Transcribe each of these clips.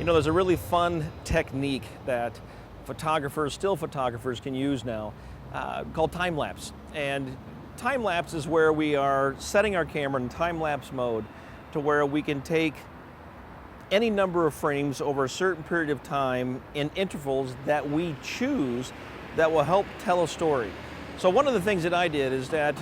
You know, there's a really fun technique that still photographers can use now called time lapse. And time lapse is where we are setting our camera in time lapse mode to where we can take any number of frames over a certain period of time in intervals that we choose that will help tell a story. So one of the things that I did is that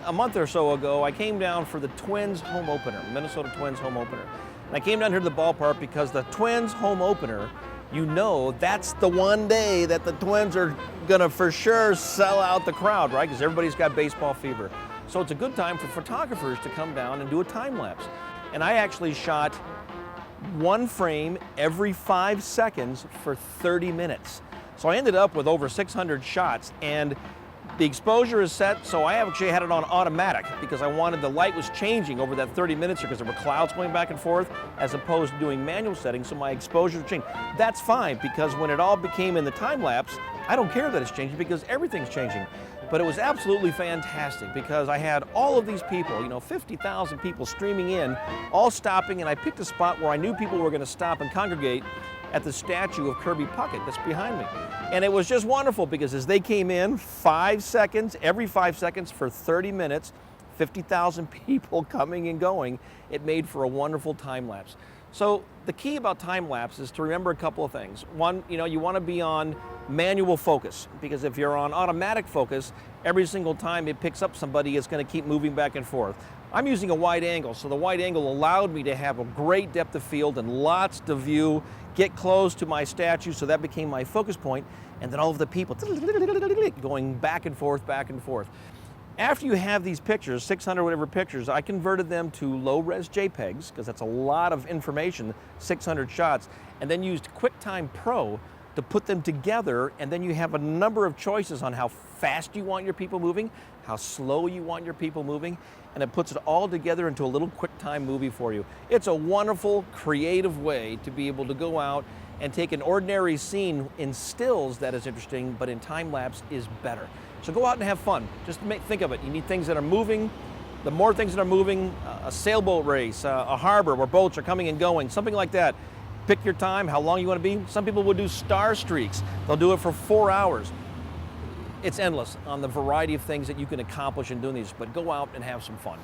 a month or so ago, I came down for the Twins home opener, Minnesota Twins home opener. And I came down here to the ballpark because the Twins home opener, you know, that's the one day that the Twins are gonna for sure sell out the crowd, right? Because everybody's got baseball fever. So it's a good time for photographers to come down and do a time lapse. And I actually shot one frame every 5 seconds for 30 minutes. So I ended up with over 600 shots, and the exposure is set, so I actually had it on automatic because I wanted the light was changing over that 30 minutes because there were clouds going back and forth as opposed to doing manual settings, so my exposure changed. That's fine because when it all became in the time lapse, I don't care that it's changing because everything's changing. But it was absolutely fantastic because I had all of these people, you know, 50,000 people streaming in, all stopping, and I picked a spot where I knew people were going to stop and congregate at the statue of Kirby Puckett that's behind me. And it was just wonderful because as they came in, 5 seconds, every 5 seconds for 30 minutes, 50,000 people coming and going, it made for a wonderful time lapse. So the key about time lapse is to remember a couple of things. One, you know, you want to be on manual focus because if you're on automatic focus, every single time it picks up somebody, it's going to keep moving back and forth. I'm using a wide angle, so the wide angle allowed me to have a great depth of field and lots to view, get close to my statue, so that became my focus point, and then all of the people going back and forth, back and forth. After you have these pictures, 600 whatever pictures, I converted them to low-res JPEGs, because that's a lot of information, 600 shots, and then used QuickTime Pro to put them together, and then you have a number of choices on how fast you want your people moving, how slow you want your people moving, and it puts it all together into a little QuickTime movie for you. It's a wonderful, creative way to be able to go out and take an ordinary scene in stills that is interesting, but in time lapse is better. So go out and have fun. Just think of it. You need things that are moving. The more things that are moving, a sailboat race, a harbor where boats are coming and going, something like that. Pick your time, how long you want to be. Some people will do star streaks. They'll do it for 4 hours. It's endless on the variety of things that you can accomplish in doing these, but go out and have some fun.